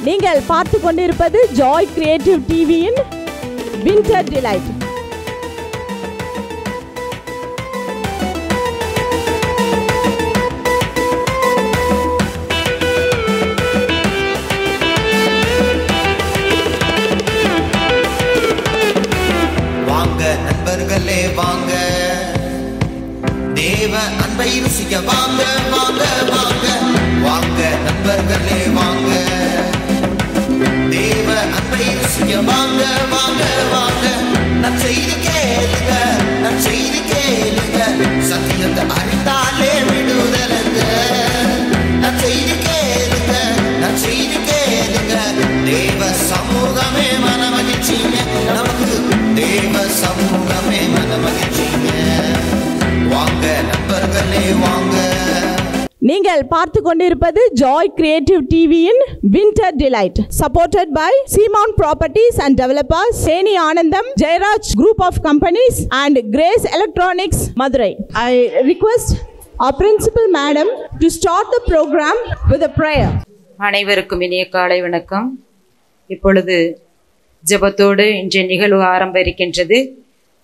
நீங்கள் பார்த்து கொண்டிருப்பது ஜாய் கிரியேட்டிவ் டிவியின் வின்டர் டிலைட். வாங்க நண்பர்களே வாங்க, தேவ அன்பை ருசிக்க வாங்க வாங்க வாங்க. வாங்க நண்பர்களே வாங்க, தேவ அன்பை ருசிக்க வாங்க வாங்க வாங்க. நற்செய்தி கேளுங்க, நற்செய்தி கேளுங்க, சத்தியத்தை அறிந்தாலே விடுதலைங்க. நற்செய்தி கேளுங்க, நற்செய்தி கேளுங்க, தேவ சமூகமே மனமகிழ்ச்சிங்க. நமக்கு தேவ சமூகமே மனமகிழ்ச்சிங்க. வாங்க நண்பர்களே வாங்க. நீங்கள் பார்த்து கொண்டிருப்பது ஜாய் கிரியேட்டிவ் டிவியின் winter delight, supported by Seeman properties and developers, Cheni Anandam, Jayaraj group of companies and Grace electronics, Madurai. I request our principal madam to start the program with a prayer. அனைவருக்கும் இனிய காலை வணக்கம். இப்பொழுது ஜெபத்தோடு இன்றைய நிகழ்வு ஆரம்ப இருக்கின்றது.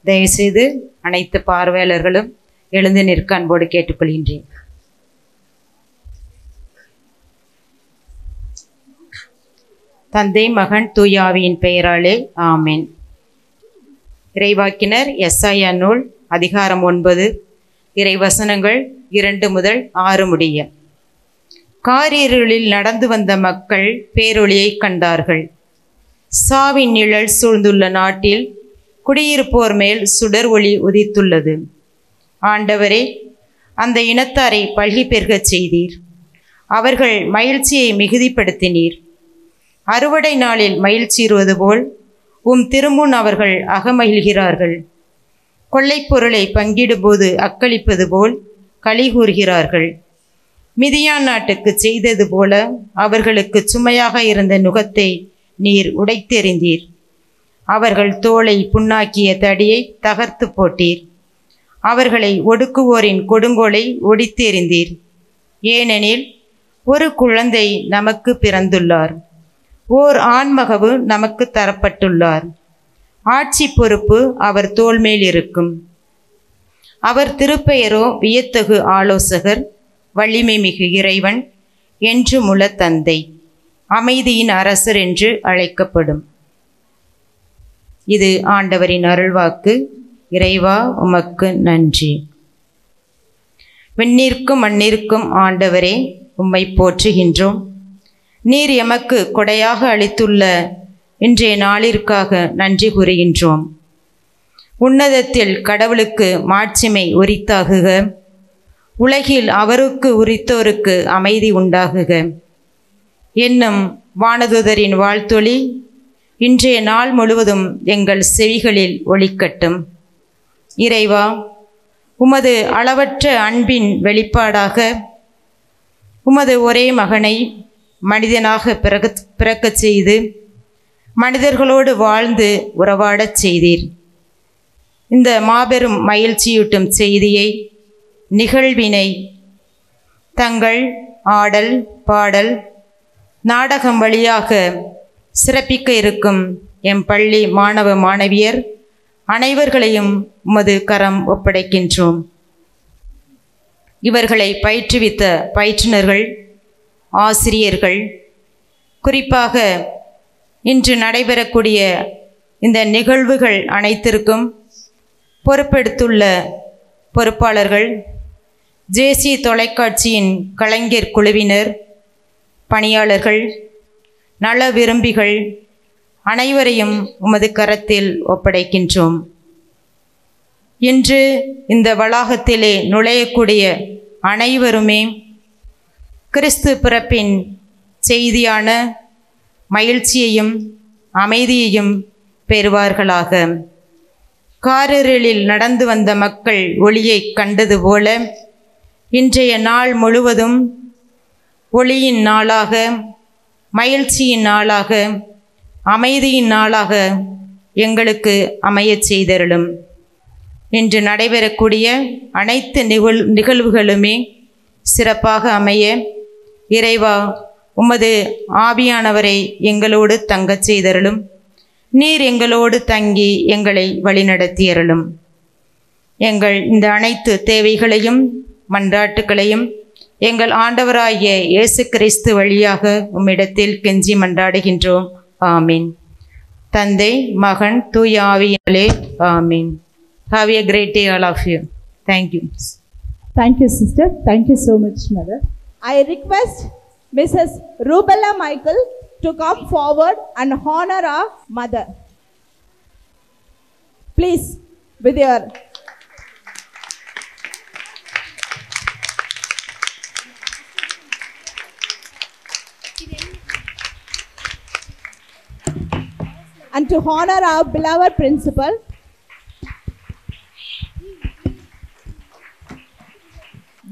தயவுசெய்து அனைத்து பார்வையாளர்களும் எழுந்து நிற்க அன்போடு கேட்டுக்கொள்கின்றேன். தந்தை மகன் தூயாவியின் பெயராலே ஆமேன். இறைவாக்கினர் எஸ்ஐயா நூல் அதிகாரம் 9 இறைவசனங்கள் 2 முதல் 6 முடிய. காரிருளில் நடந்து வந்த மக்கள் பேரொளியை கண்டார்கள். சாவின் நிழல் சூழ்ந்துள்ள நாட்டில் குடியிருப்போர் மேல் சுடர் ஒளி உதித்துள்ளது. ஆண்டவரே, அந்த இனத்தாரை பல்கி பெருகச் செய்தீர். அவர்கள் மகிழ்ச்சியை மிகுதிப்படுத்தினீர். அறுவடை நாளில் மகிழ்ச்சியுறுவது போல் உம் திருமுன் அவர்கள் அகமகிழ்கிறார்கள். கொள்ளைப்பொருளை பங்கிடும்போது அக்களிப்பது போல் களி கூறுகிறார்கள். மிதியான் நாட்டுக்கு செய்தது போல அவர்களுக்கு சுமையாக இருந்த நுகத்தை நீர் உடைத்தெறிந்தீர். அவர்கள் தோலை புண்ணாக்கிய தடியை தகர்த்து போட்டீர். அவர்களை ஒடுக்குவோரின் கொடுங்கோலை ஒடித்தெறிந்தீர். ஏனெனில் ஒரு குழந்தை நமக்கு பிறந்துள்ளார், ஓர் ஆண்மகவு நமக்கு தரப்பட்டுள்ளார். ஆட்சி பொறுப்பு அவர் தோள் மேல் இருக்கும். அவர் திருப்பெயரோ வியத்தகு ஆலோசகர், வலிமை மிகு இறைவன், என்றுமுள்ள தந்தை, அமைதியின் அரசர் என்று அழைக்கப்படும். இது ஆண்டவரின் அருள்வாக்கு. இறைவா உமக்கு நன்றி. விண்ணிற்கும் மண்ணிற்கும் ஆண்டவரே உம்மை போற்றுகின்றோம். நீர் எமக்கு கொடையாக அளித்துள்ள இன்றைய நாளிற்காக நன்றி கூறுகின்றோம். உன்னதத்தில் கடவுளுக்கு மாட்சிமை உரித்தாகுக. உலகில் அவருக்கு உரித்தோருக்கு அமைதி உண்டாகுக என்னும் வானதுதரின் வாழ்த்தொலி இன்றைய நாள் முழுவதும் எங்கள் செவிகளில் ஒலிக்கட்டும். இறைவா, உமது அளவற்ற அன்பின் வெளிப்பாடாக உமது ஒரே மகனை மனிதனாக பிறக்கச் செய்து மனிதர்களோடு வாழ்ந்து உறவாடச் செய்தீர். இந்த மாபெரும் மகிழ்ச்சியூட்டும் செய்தியை, நிகழ்வினை தங்கள் ஆடல், பாடல், நாடகம் வழியாக சிறப்பிக்க இருக்கும் எம் பள்ளி மாணவ மாணவியர் அனைவர்களையும் உமது கரம் ஒப்படைக்கின்றோம். இவர்களை பயிற்றுவித்த பயிற்றுனர்கள், ஆசிரியர்கள், குறிப்பாக இன்று நடைபெறக்கூடிய இந்த நிகழ்வுகள் அனைத்திற்கும் பொறுப்பெடுத்துள்ள பொறுப்பாளர்கள், ஜேசி தொலைக்காட்சியின் கலைஞர் குழுவினர், பணியாளர்கள், நல விரும்பிகள் அனைவரையும் உமது கரத்தில் ஒப்படைக்கின்றோம். இன்று இந்த வளாகத்திலே நுழையக்கூடிய அனைவருமே கிறிஸ்து பிறப்பின் செய்தியான மகிழ்ச்சியையும் அமைதியையும் பெறுவார்களாக. காரிருளில் நடந்து வந்த மக்கள் ஒளியை கண்டது போல இன்றைய நாள் முழுவதும் ஒளியின் நாளாக, மகிழ்ச்சியின் நாளாக, அமைதியின் நாளாக எங்களுக்கு அமையச் செய்தருளும். இன்று நடைபெறக்கூடிய அனைத்து நிகழ்வுகளுமே சிறப்பாக அமைய இறைவா உமது ஆவியானவரை எங்களோடு தங்கச் செய்தருளும். நீர் எங்களோடு தங்கி எங்களை வழிநடத்தியருளும். எங்கள் இந்த அனைத்து தேவைகளையும் மன்றாட்டுகளையும் எங்கள் ஆண்டவராகிய இயேசு கிறிஸ்து வழியாக உம்மிடத்தில் கெஞ்சி மன்றாடுகின்றோம். ஆமீன். தந்தை, மகன், தூய ஆவியாலே. ஆமீன். Have a great day, all of you. Thank you. Thank you, sister. Thank you so much, mother. I request Mrs. Rubella Michael to come forward and honor our mother. Please, with your and to honor our beloved principal.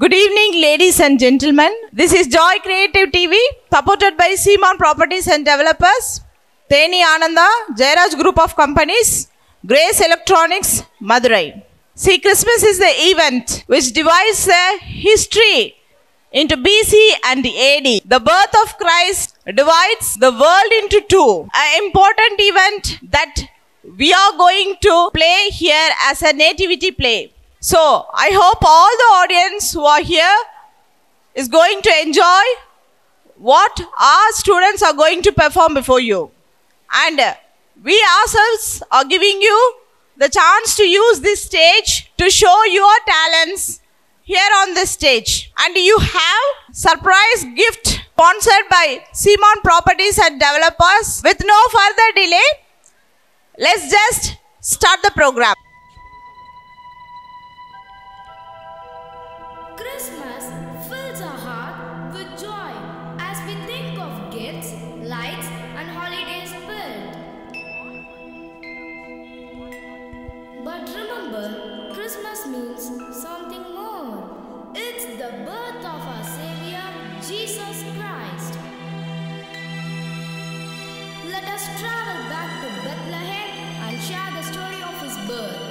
Good evening, ladies and gentlemen. This is Joy Creative TV, supported by Simon Properties and Developers, Theni Ananda, Jairaj Group of Companies, Grace Electronics, Madurai. See, Christmas is the event which divides the history into BC and AD. The birth of Christ divides the world into two. An important event that we are going to play here as a nativity play. So, I hope all the audience who are here is going to enjoy what our students are going to perform before you. And we ourselves are giving you the chance to use this stage to show your talents here on this stage. And you have surprise gift sponsored by Simon Properties and Developers. With no further delay, let's just start the program. Christmas fills our heart with joy as we think of gifts, lights, and holiday spirit. But remember, Christmas means something more. It's the birth of our Savior, Jesus Christ. Let us travel back to Bethlehem and share the story of His birth.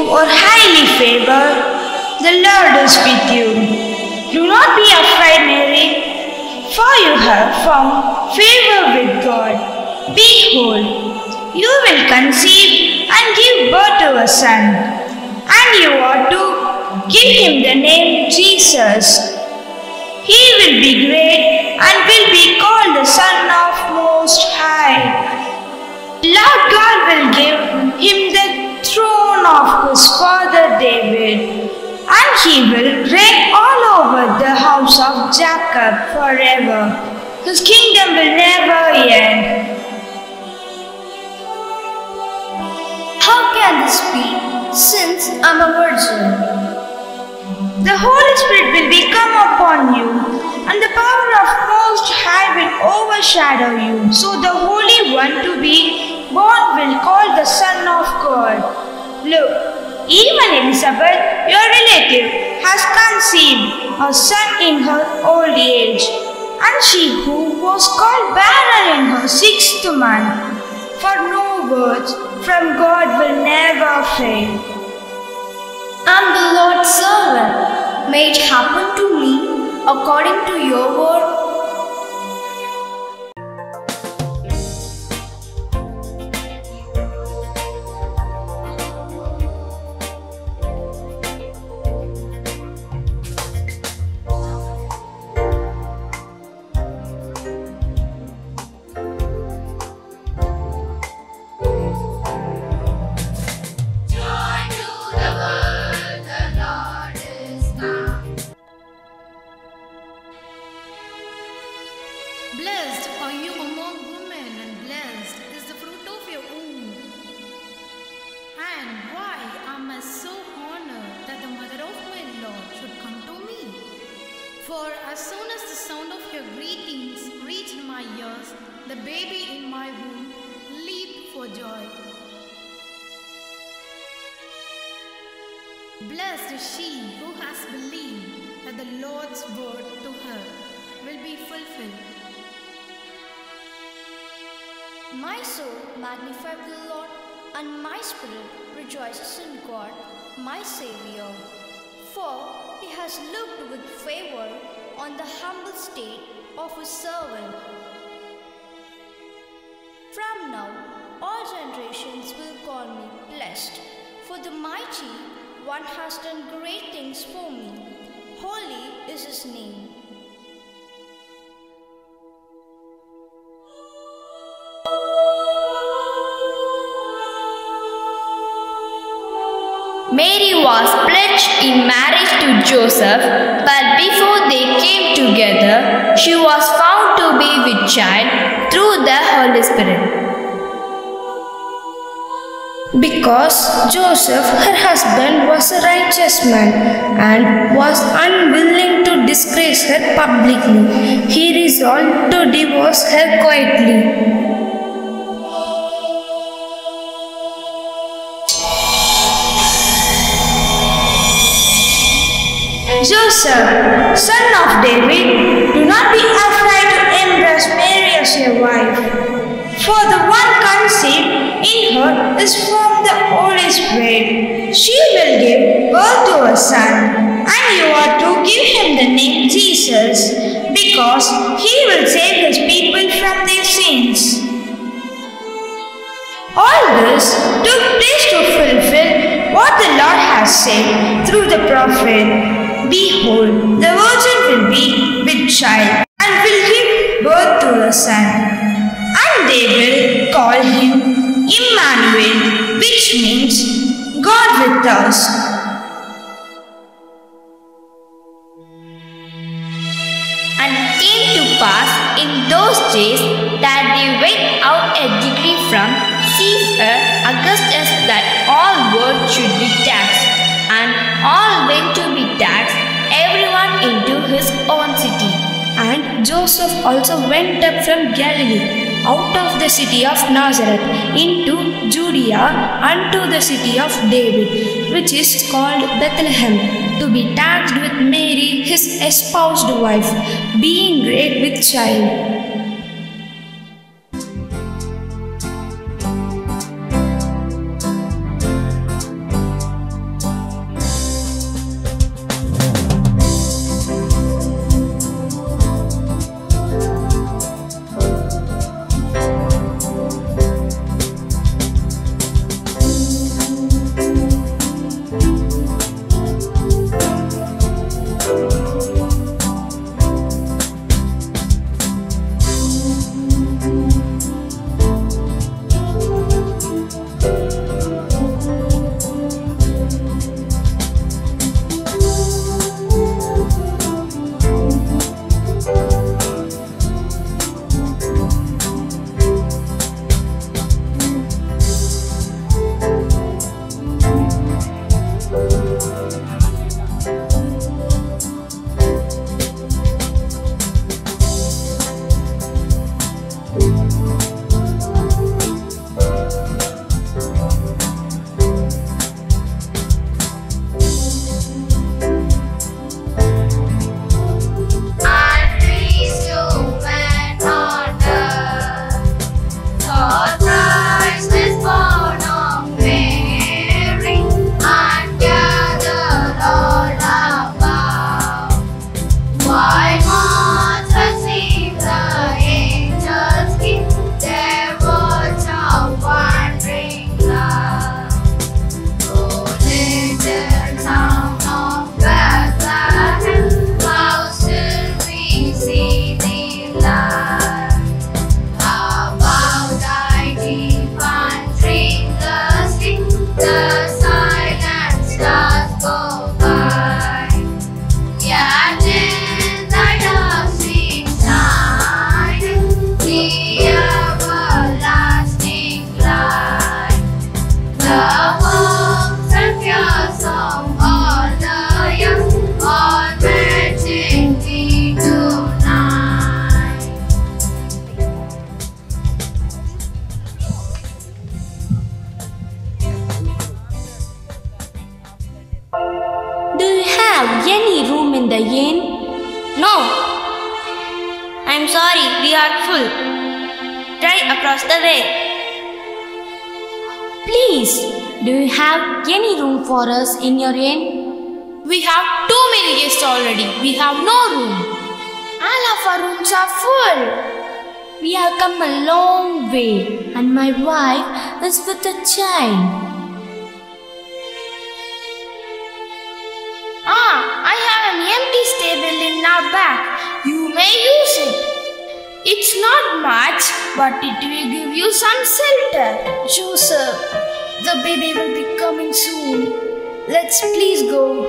are highly favored. The Lord is with you. Do not be afraid, Mary, for you have found favor with God. Behold, you will conceive and give birth to a son, and you are to give him the name Jesus. He will be great and will be called the Son of Most High. Lord God will give him the throne of his father David, and he will reign all over the house of Jacob forever. His kingdom will never end. How can this be, since I'm a virgin? The Holy Spirit will come upon you, and the power of Most High will overshadow you. So the Holy One to be born will call the Son of God. Look, even Elizabeth, your relative, has conceived a son in her old age, and she who was called barren in her 6th month, for no words from God will never fail. I'm the Lord's servant. May it happen to me according to your word. Blessed are you among women, and blessed is the fruit of your womb. And why am I so honored that the mother of my Lord should come to me? For as soon as the sound of your greetings reached my ears, the baby in my womb leaped for joy. Blessed is she who has believed that the Lord's word to her will be fulfilled. My soul magnifies the Lord, and my spirit rejoices in God, my Savior. For he has looked with favor on the humble state of his servant. From now, all generations will call me blessed, for the mighty one has done great things for me. Holy is his name. Mary was pledged in marriage to Joseph, but before they came together, she was found to be with child through the Holy Spirit. Because Joseph, her husband, was a righteous man and was unwilling to disgrace her publicly, he resolved to divorce her quietly. Joseph, son of David, do not be afraid to embrace Mary as your wife, for the one conceived in her is from the Holy Spirit. She will give birth to a son, and you are to give him the name Jesus, because he will save his people from their sins. All this took place to fulfill what the Lord has said through the prophet. Behold, the virgin will be with child and will give birth to a son, and they will call him Emmanuel, which means God with us. And it came to pass in those days that they went out a decree from Caesar Augustus that all words should be taxed, and all went to be taxed, everyone into his own city. And Joseph also went up from Galilee, out of the city of Nazareth, into Judea, unto the city of David, which is called Bethlehem, to be taxed with Mary, his espoused wife, being great with child. I'm sorry, we are full. Try across the way. Please, do you have any room for us in your inn? We have too many guests already. We have no room. All of our rooms are full. We have come a long way and my wife is with a child. I have an empty stable in our back. You may use it. It's not much, but it will give you some shelter. Joseph, the baby will be coming soon. Let's please go.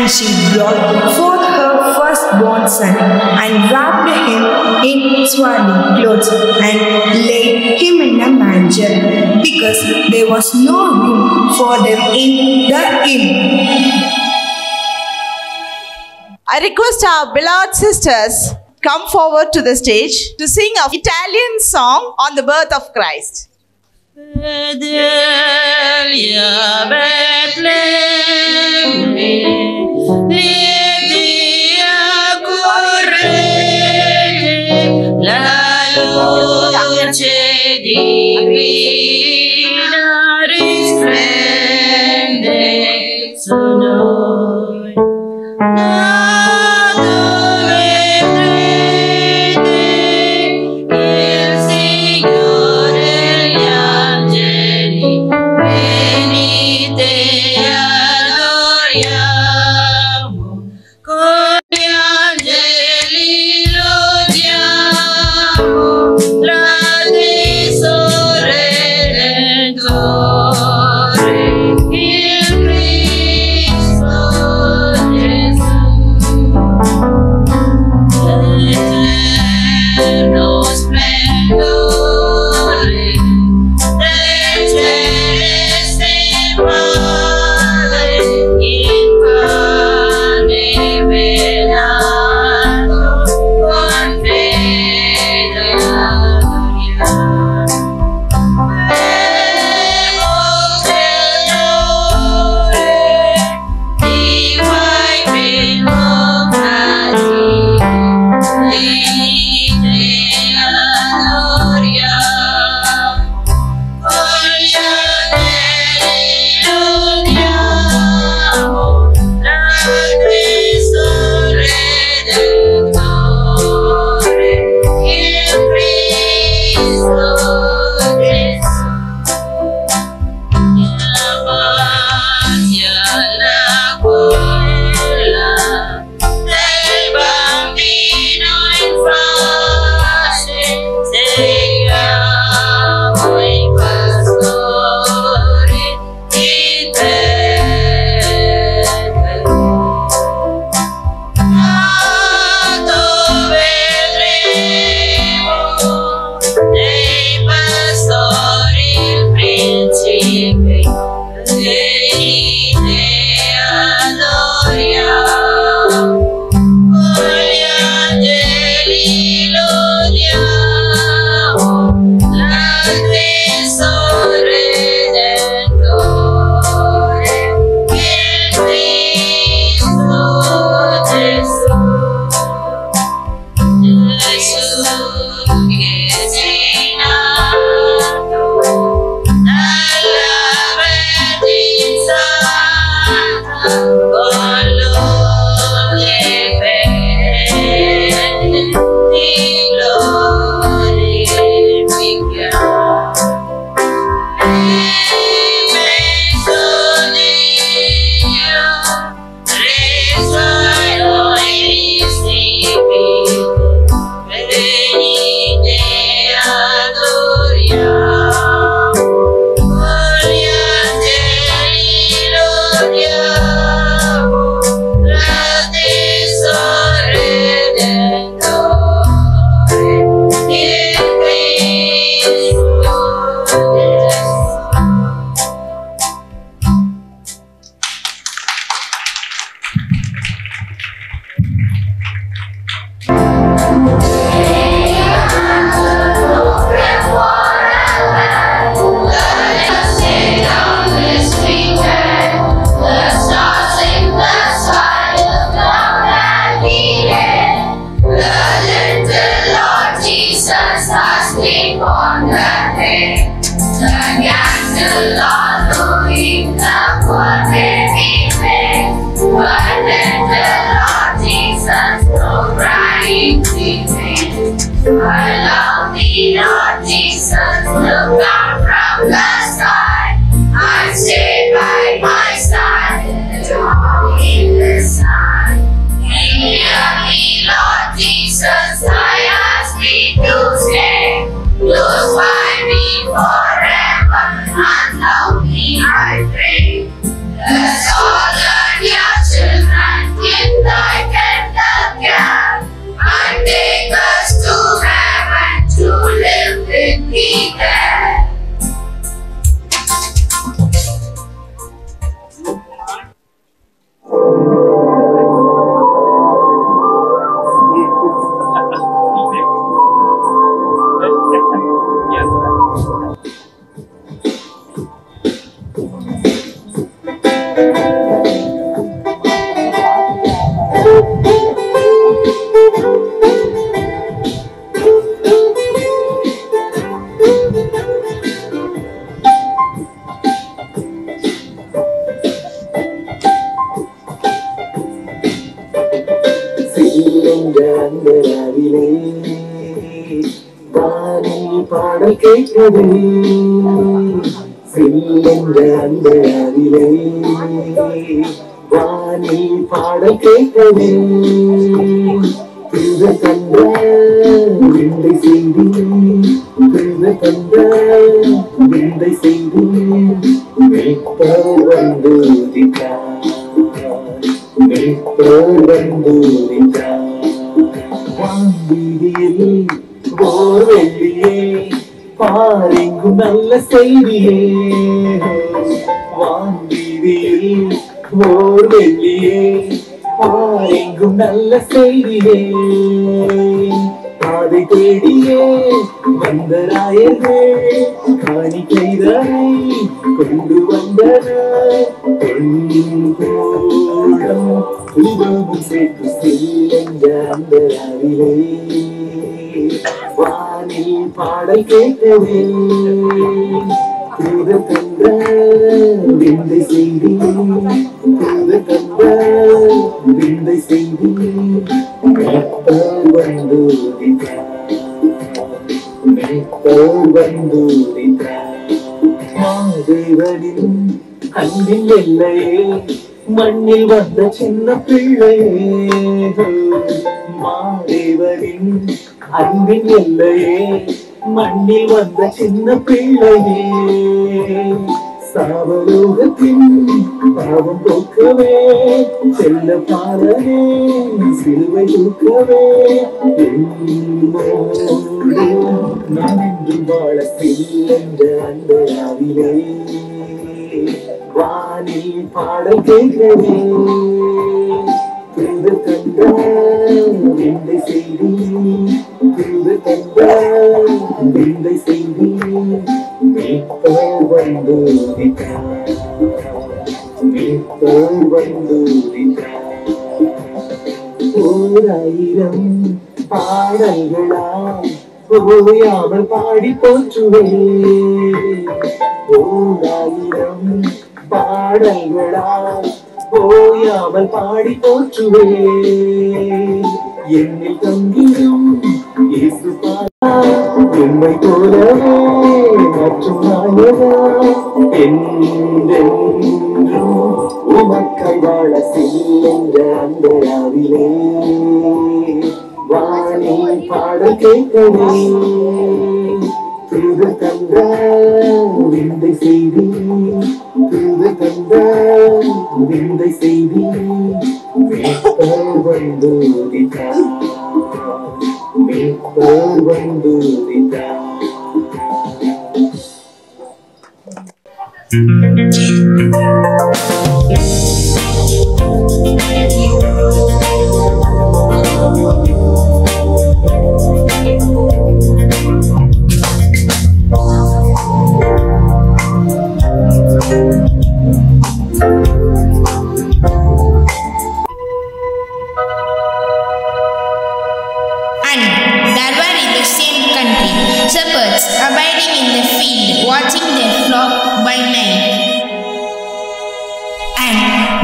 She brought forth her firstborn son and wrapped him in swaddling clothes and laid him in a manger, because there was no room for them in the inn. I request our beloved sisters come forward to the stage to sing an Italian song on the birth of Christ. La luce divina risplende su noi. Dove vedrete il Signore e gli angeli, venite e adoriamo con gli angeli. La tesore மண்ணில் வந்த சின்ன பிள்ளையே மாதேவரின் அன்பின் எல்லையே மண்ணில் வந்த சின்ன பிள்ளையே சாவலோகத்தின் பாவம் போக்கவே செல்ல பாரனே சிலுவை தூக்கவே என்னோடு நான் என்றும் வாழ செல்கின்ற அந்த ஆவிலே வானில் பாடல் கேட்கவே திருது தந்த விந்தை செய்தி திருது தந்த விந்தை செய்தி மீட்பர் வந்து மீட்பர் வந்து 1000 பாடல்களால் ஓயாமல் பாடி போற்றுவேன். ஓராயிரம் பாடல்களால் ஓயாமல் பாடி போற்றுவேன். என்னில் தங்கிடும் இயேசு என்னை போலவே மற்றும் நாயகா என்றென்றும் உமக்காய் வாழ செல்கின்ற அந்த ராவிலே வாணி பாடல் கேட்கவே தூது தந்த விந்தை செய்தி தூது தந்த விந்தை செய்தி மீட்பர் வந்து உதித்தார் மீட்பர் வந்து உதித்தார். Shepherds abiding in the field, watching their flock by night. And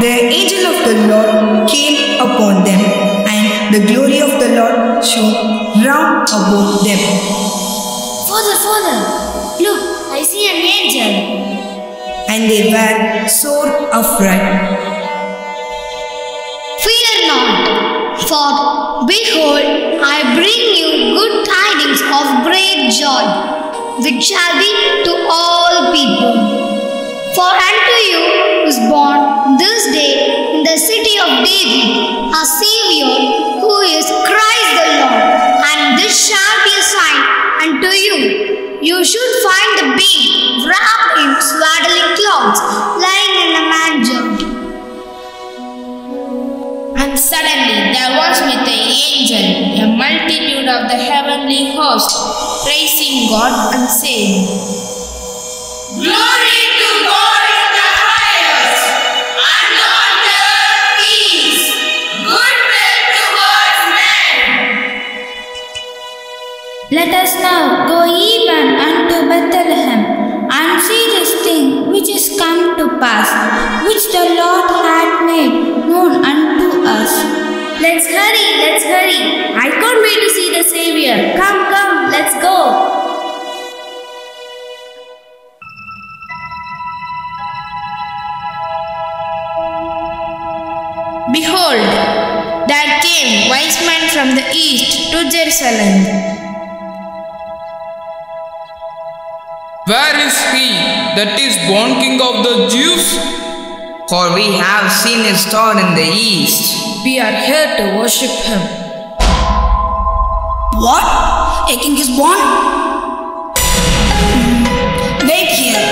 the angel of the Lord came upon them, and the glory of the Lord shone round about them. Father, Father, look, I see an angel. And they were sore afraid. Fear not, for behold, I bring you good tidings of great joy, which shall be to all people. For unto you is born this day in the city of David a Saviour, who is Christ the Lord. And this shall be a sign unto you. You should find the babe wrapped in swaddling clothes, lying in a manger. And suddenly there was with the angel a multitude of the heavenly host, praising God and saying, Glory to God in the highest, and on earth peace, goodwill towards men. Let us now go even unto Bethlehem, and see this thing which is come to pass, which the Lord had made known unto us. Let's hurry, let's hurry. I can't wait to see the Savior. Come, come, let's go. Behold, there came wise men from the east to Jerusalem. Where is he that is born King of the Jews? For we have seen his star in the east. We are here to worship him. What? A king is born? Wait here.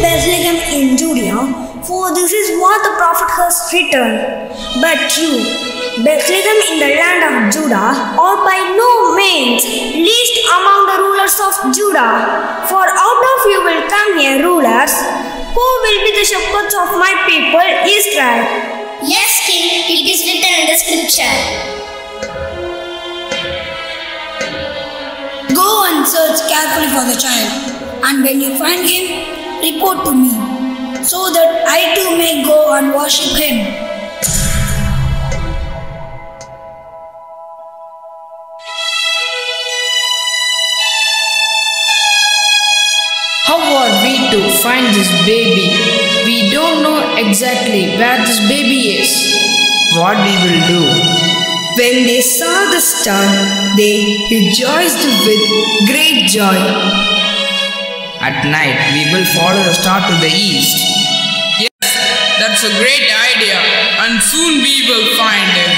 Bethlehem in Judea, for this is what the prophet has written. But you, Bethlehem in the land of Judah, are by no means least among the rulers of Judah, for out of you will come here rulers, who will be the shepherds of my people Israel. Yes, King, it is written in the scripture. Go and search carefully for the child, and when you find him, report to me, so that I too may go and worship him. How are we to find this baby? We don't know exactly where this baby is. What we will do? When they saw the star, they rejoiced with great joy. At night, we will follow the star to the east. Yes, that's a great idea, and soon we will find him.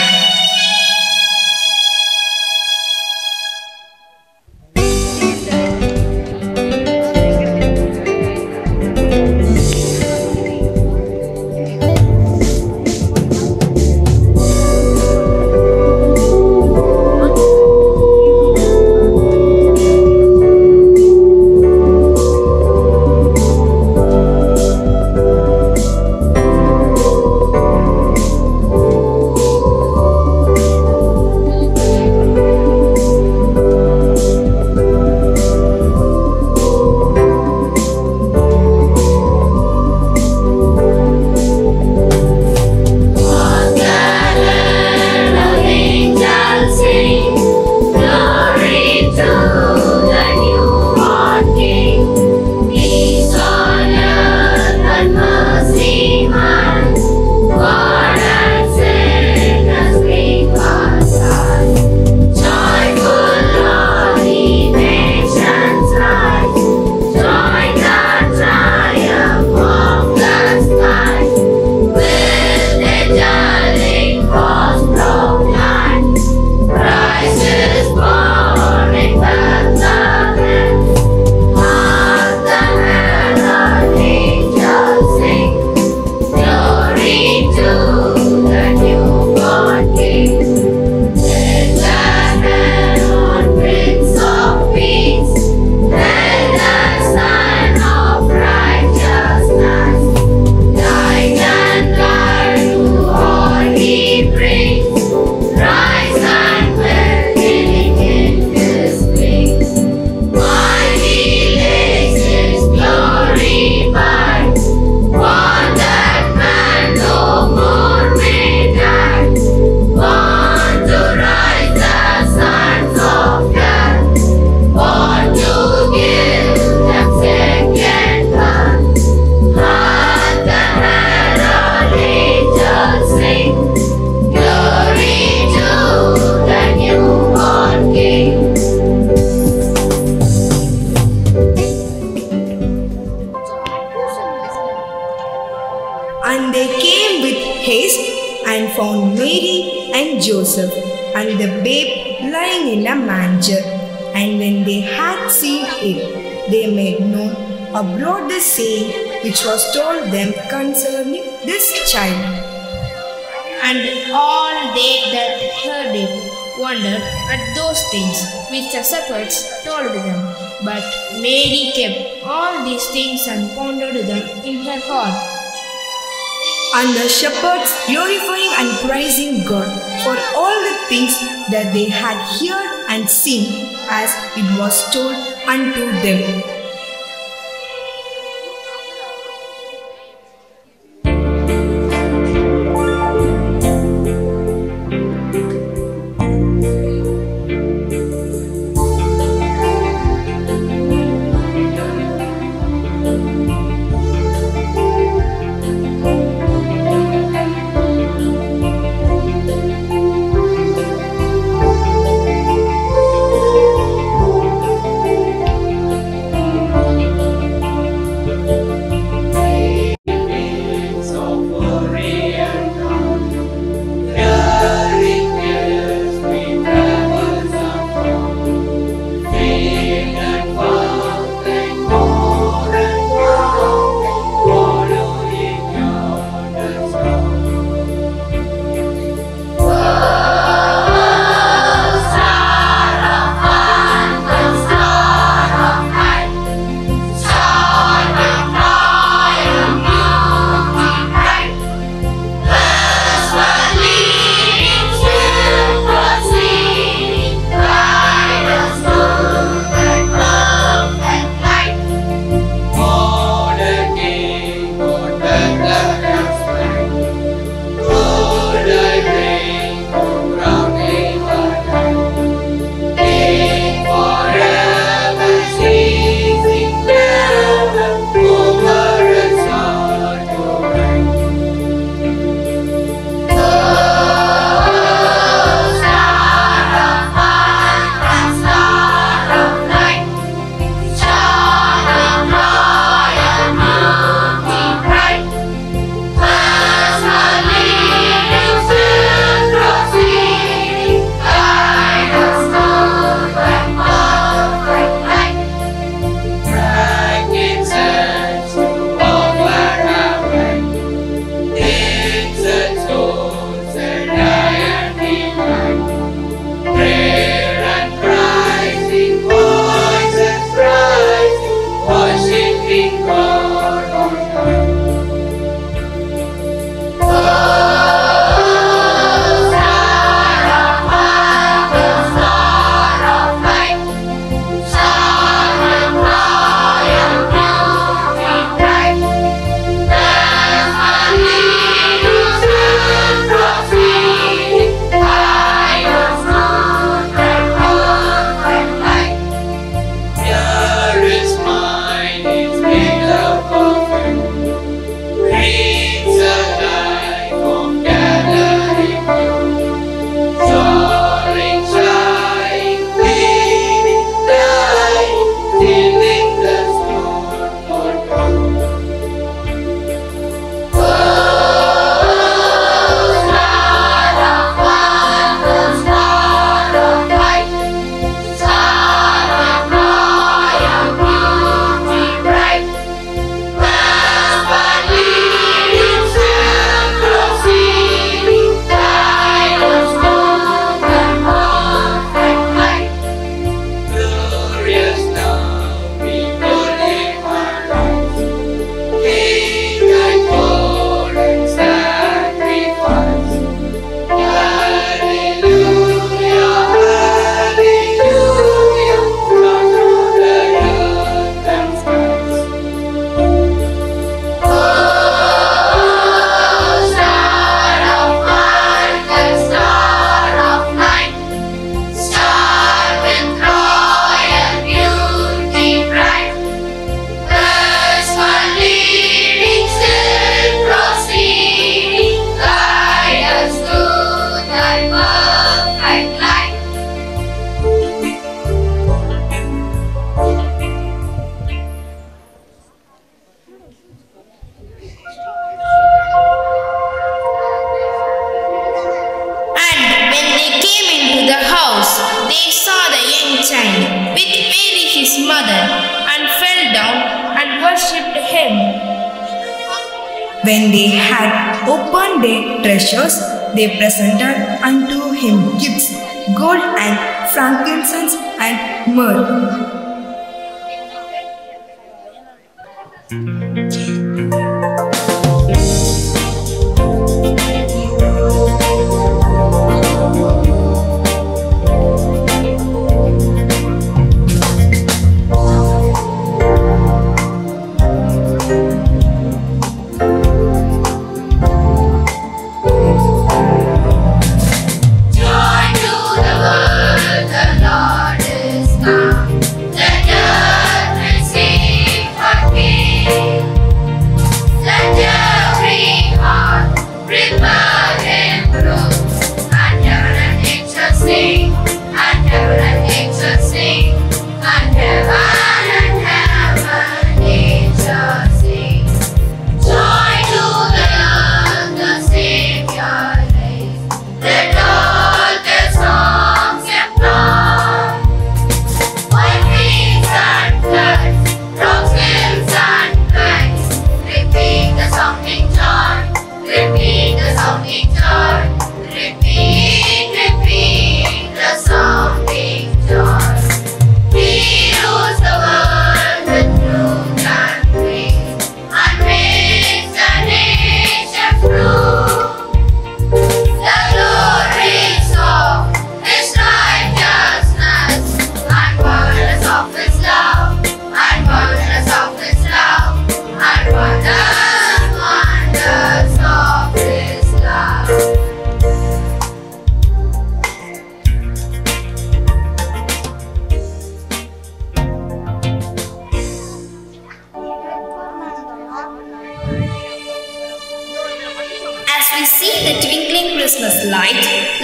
Mary and Joseph and the babe lying in a manger. And when they had seen it, they made known abroad the saying which was told them concerning this child. And all they that heard it wondered at those things which the shepherds told them. But Mary kept all these things and pondered them in her heart. And the shepherds glorifying and praising God for all the things that they had heard and seen as it was told unto them. the house, they saw the young child with Mary his mother, and fell down and worshipped him. When they had opened their treasures, they presented unto him gifts, gold and frankincense and myrrh.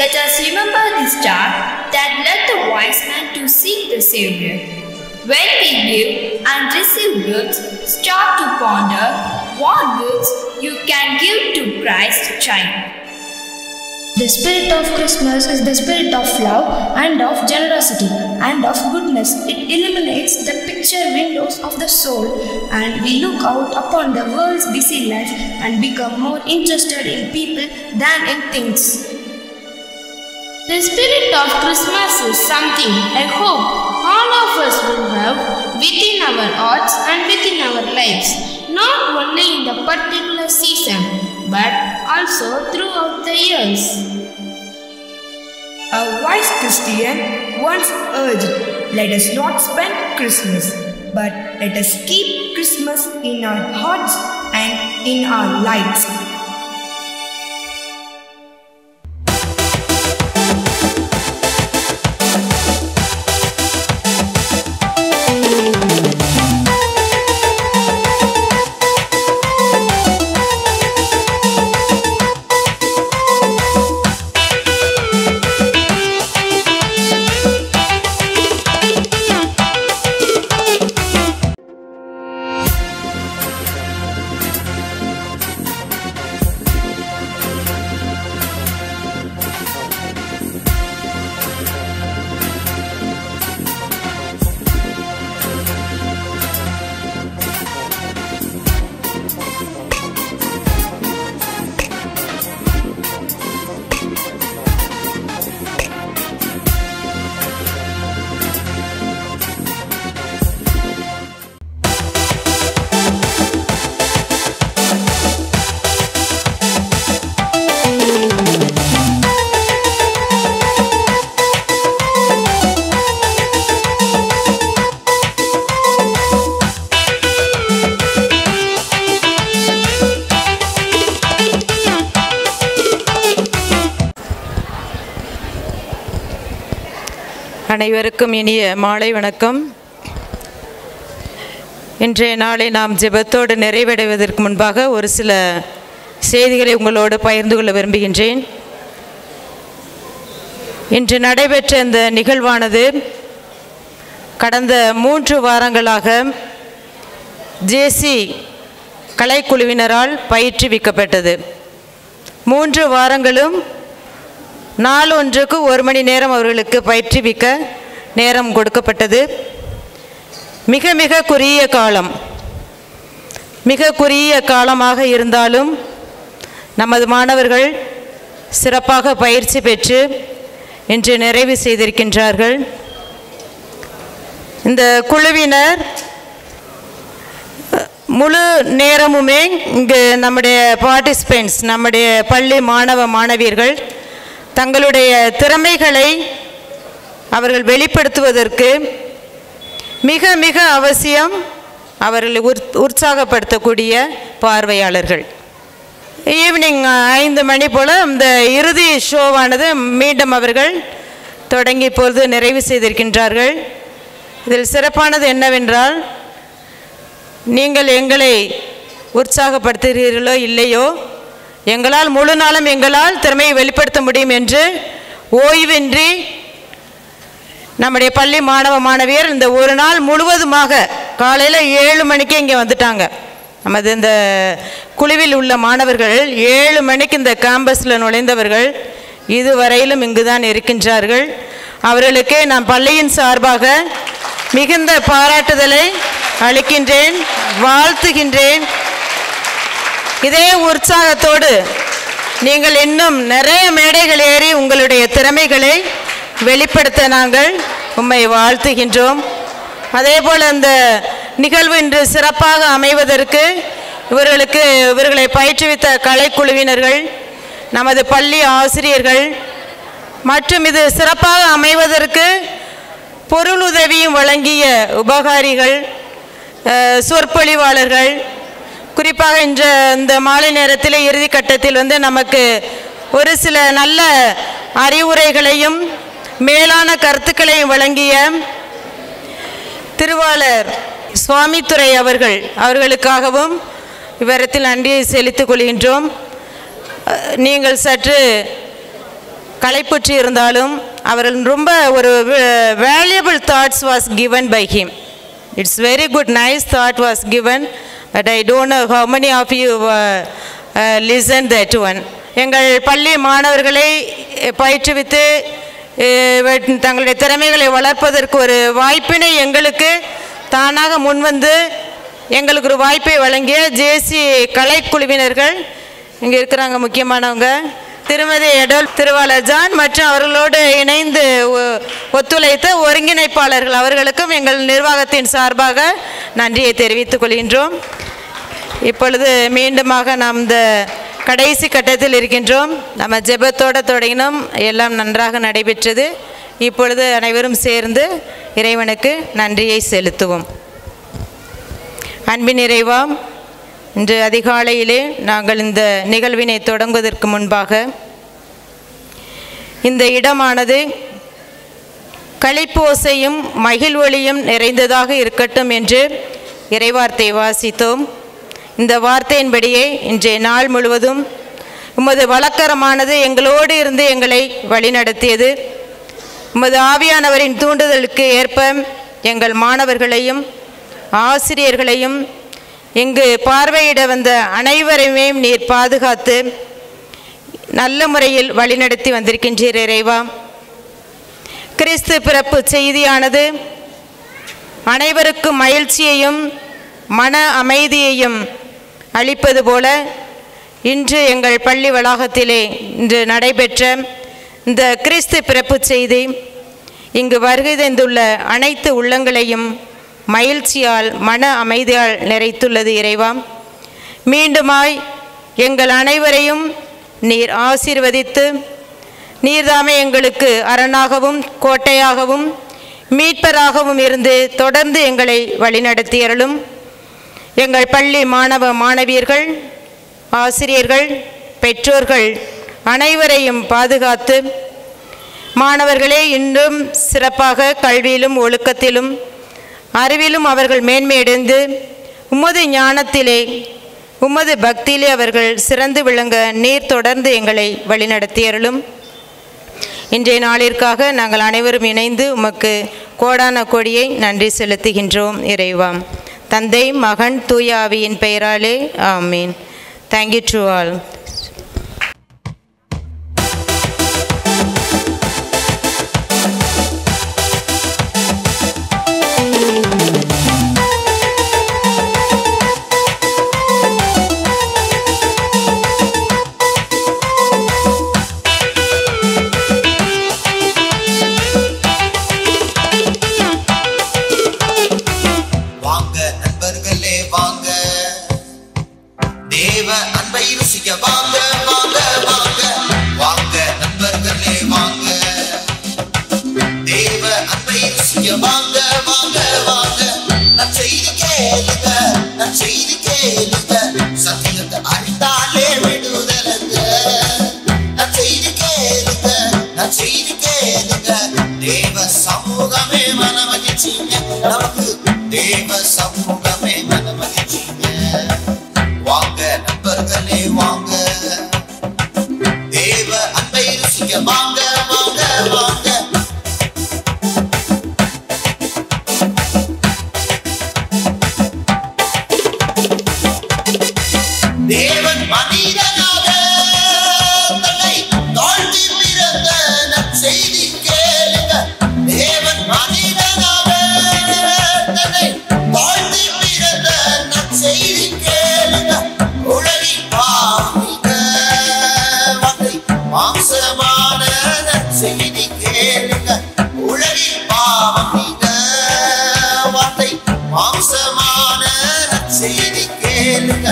Let us remember the star that led the wise man to seek the Savior. When we give and receive gifts, stop to ponder what gifts you can give to Christ's child. The spirit of Christmas is the spirit of love and of generosity and of goodness. It illuminates the picture windows of the soul, and we look out upon the world's busy life and become more interested in people than in things. The spirit of Christmas is something I hope all of us will have within our hearts and within our lives, not only in the particular season, but also throughout the years. A wise Christian once urged, let us not spend Christmas, but let us keep Christmas in our hearts and in our lives. அனைவருக்கும் இனிய மாலை வணக்கம். இன்றைய நாளை நாம் ஜெபத்தோடு நிறைவடைவதற்கு முன்பாக ஒரு சில செய்திகளை உங்களோடு பகிர்ந்து கொள்ள விரும்புகின்றேன். இன்று நடைபெற்ற இந்த நிகழ்வானது கடந்த 3 வாரங்களாக ஜேசி கலைக்குழுவினரால் பயிற்றுவிக்கப்பட்டது. 3 வாரங்களும் நாள் ஒன்றுக்கு 1 மணி நேரம் அவர்களுக்கு பயிற்றுவிக்க நேரம் கொடுக்கப்பட்டது. மிக மிக குறுகிய காலமாக இருந்தாலும் நமது மாணவர்கள் சிறப்பாக பயிற்சி பெற்று இன்று நிறைவு செய்திருக்கின்றார்கள். இந்த குழுவினர் முழு நேரமுமே இங்கு நம்முடைய பார்ட்டிசிபெண்ட்ஸ், நம்முடைய பள்ளி மாணவ மாணவியர்கள் தங்களுடைய திறமைகளை அவர்கள் வெளிப்படுத்துவதற்கு மிக மிக அவசியம் அவர்களை உற்சாகப்படுத்தக்கூடிய பார்வையாளர்கள். ஈவினிங் 5 மணி போல் இந்த இறுதி ஷோவானது மீண்டும் அவர்கள் தொடங்கி இப்பொழுது நிறைவு செய்திருக்கின்றார்கள். இதில் சிறப்பானது என்னவென்றால், நீங்கள் எங்களை உற்சாகப்படுத்துகிறீர்களோ இல்லையோ, எங்களால் முழு நாளும் எங்களால் திறமையை வெளிப்படுத்த முடியும் என்று ஓய்வின்றி நம்முடைய பள்ளி மாணவ மாணவியர் இந்த ஒரு நாள் முழுவதுமாக காலையில் 7 மணிக்கு இங்கே வந்துட்டாங்க. நமது இந்த குழுவில் உள்ள மாணவர்கள் 7 மணிக்கு இந்த கேம்பஸில் நுழைந்தவர்கள் இதுவரையிலும் இங்கு தான் இருக்கின்றார்கள். அவர்களுக்கு நான் பள்ளியின் சார்பாக மிகுந்த பாராட்டுதலை அளிக்கின்றேன், வாழ்த்துகின்றேன். இதே உற்சாகத்தோடு நீங்கள் இன்னும் நிறைய மேடைகள் ஏறி உங்களுடைய திறமைகளை வெளிப்படுத்த நாங்கள் உம்மை வாழ்த்துகின்றோம். அதே போல் அந்த நிகழ்வு இன்று சிறப்பாக அமைவதற்கு இவர்களை பயிற்றுவித்த கலைக்குழுவினர்கள், நமது பள்ளி ஆசிரியர்கள் மற்றும் இது சிறப்பாக அமைவதற்கு பொருள் உதவியும் வழங்கிய உபகாரிகள், சொற்பொழிவாளர்கள், குறிப்பாக இந்த மாலை நேரத்தில் இறுதி கட்டத்தில் நமக்கு ஒரு சில நல்ல அறிவுரைகளையும் மேலான கருத்துக்களையும் வழங்கிய திருவாளர் சுவாமித்துறை அவர்களுக்காகவும் இவரத்தில் நன்றியை செலுத்திக் கொள்கின்றோம். நீங்கள் சற்று களைப்புற்று இருந்தாலும் அவர்கள் ரொம்ப ஒரு valuable thoughts was given by him. It's very good, nice thought was given, but I don't know how many of you listened that one. எங்கள் பள்ளி மாணவர்களை பயிற்றுவித்து தங்களுடைய திறமைகளை வளர்ப்பதற்கு ஒரு வாய்ப்பினை எங்களுக்கு தானாக முன்வந்து எங்களுக்கு ஒரு வாய்ப்பை வழங்கிய ஜேசி கலைக்குழுவினர்கள் இங்கே இருக்கிறாங்க. முக்கியமானவங்க திருமதி எடோல் திருவாளர் ஜான் மற்றும் அவர்களோடு இணைந்து ஒத்துழைத்த ஒருங்கிணைப்பாளர்கள் அவர்களுக்கும் எங்கள் நிர்வாகத்தின் சார்பாக நன்றியை தெரிவித்துக் கொள்கின்றோம். இப்பொழுது மீண்டுமாக நாம் இந்த கடைசி கட்டத்தில் இருக்கின்றோம். நம்ம ஜெபத்தோடு தொடங்கினோம், எல்லாம் நன்றாக நடைபெற்றது. இப்பொழுது அனைவரும் சேர்ந்து இறைவனுக்கு நன்றியை செலுத்துவோம். அன்பின் இறைவா, இன்று அதிகாலையிலே நாங்கள் இந்த நிகழ்வினை தொடங்குவதற்கு முன்பாக இந்த இடமானது களிப்போசையும் மகிழ்வொலியும் நிறைந்ததாக இருக்கட்டும் என்று இறைவார்த்தை வாசித்தோம். இந்த வார்த்தையின்படியே இன்றைய நாள் முழுவதும் உமது வழக்கரமானது எங்களோடு இருந்து எங்களை வழிநடத்தியது. உமது ஆவியானவரின் தூண்டுதலுக்கு ஏற்ப எங்கள் மாணவர்களையும் ஆசிரியர்களையும் இங்கு பார்வையிட வந்த அனைவரையுமே நீர் பாதுகாத்து நல்ல முறையில் வழிநடத்தி வந்திருக்கின்றீர் இறைவா. கிறிஸ்து பிறப்பு செய்தியானது அனைவருக்கும் மகிழ்ச்சியையும் மன அமைதியையும் அளிப்பது போல இன்று எங்கள் பள்ளி வளாகத்திலே இன்று நடைபெற்ற இந்த கிறிஸ்து பிறப்பு செய்தி இங்கு வருகை தந்துள்ள அனைத்து உள்ளங்களையும் மகிழ்ச்சியால் மன அமைதியால் நிறைத்துள்ளது இறைவா. மீண்டுமாய் எங்கள் அனைவரையும் நீர் ஆசீர்வதித்து நீர்தாமே எங்களுக்கு அரணாகவும் கோட்டையாகவும் மீட்பராகவும் இருந்து தொடர்ந்து எங்களை வழிநடத்தியருளும். எங்கள் பள்ளி மாணவ மாணவியர்கள், ஆசிரியர்கள், பெற்றோர்கள் அனைவரையும் பாதுகாத்து மாணவர்களே இன்னும் சிறப்பாக கல்வியிலும் ஒழுக்கத்திலும் அறிவிலும் அவர்கள் மேன்மையடைந்து உமது ஞானத்திலே உமது பக்தியிலே அவர்கள் சிறந்து விளங்க நீர் தொடர்ந்து எங்களை வழிநடத்தியருளும். இன்றைய நாளிற்காக நாங்கள் அனைவரும் இணைந்து உமக்கு கோடான கொடியை நன்றி செலுத்துகின்றோம் இறைவா. தந்தை, மகன், தூய ஆவியின் பெயராலே ஆமீன். Thank you to all. நற்செய்தி கேளுங்க, சத்தியத்தை அறிந்தாலே விடுதலைங்க. நற்செய்தி கேளுங்க, நற்செய்தி கேளுங்க, தேவ சமூகமே மனமகிழ்ச்சிங்க, நமக்கு தேவ சமூகமே மனமகிழ்ச்சிங்க. வாங்க நண்பர்களே வாங்க, தேவ அன்பை ருசிக்க வாங்க வாங்க வாங்க. தேவன் மனிதனாக தன்னை தாழ்த்தி பிறந்த நற்செய்தி கேளுங்க. தேவன் மனிதனாக தன்னை தாழ்த்தி பிறந்த நற்செய்தி கேளுங்க. உலகின் பாவிக வார்த்தை மாம்சமான நற்செய்தி கேளுங்க. உலகின் பாவிக வார்த்தை மாம்சமான நற்செய்தி கேளுங்க.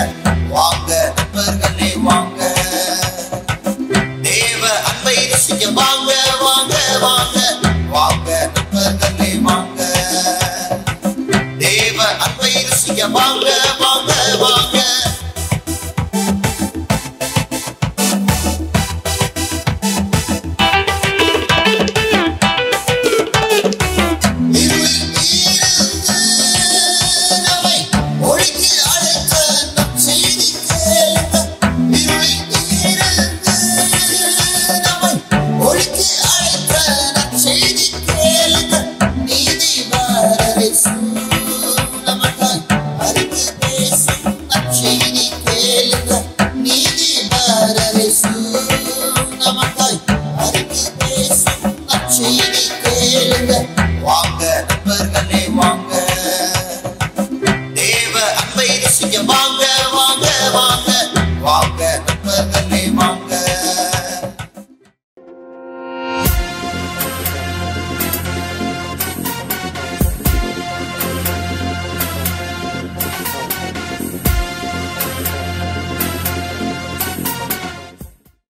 வாங்க நண்பர்களே வாங்க, தேவ அன்பை ரசிக்க வாங்க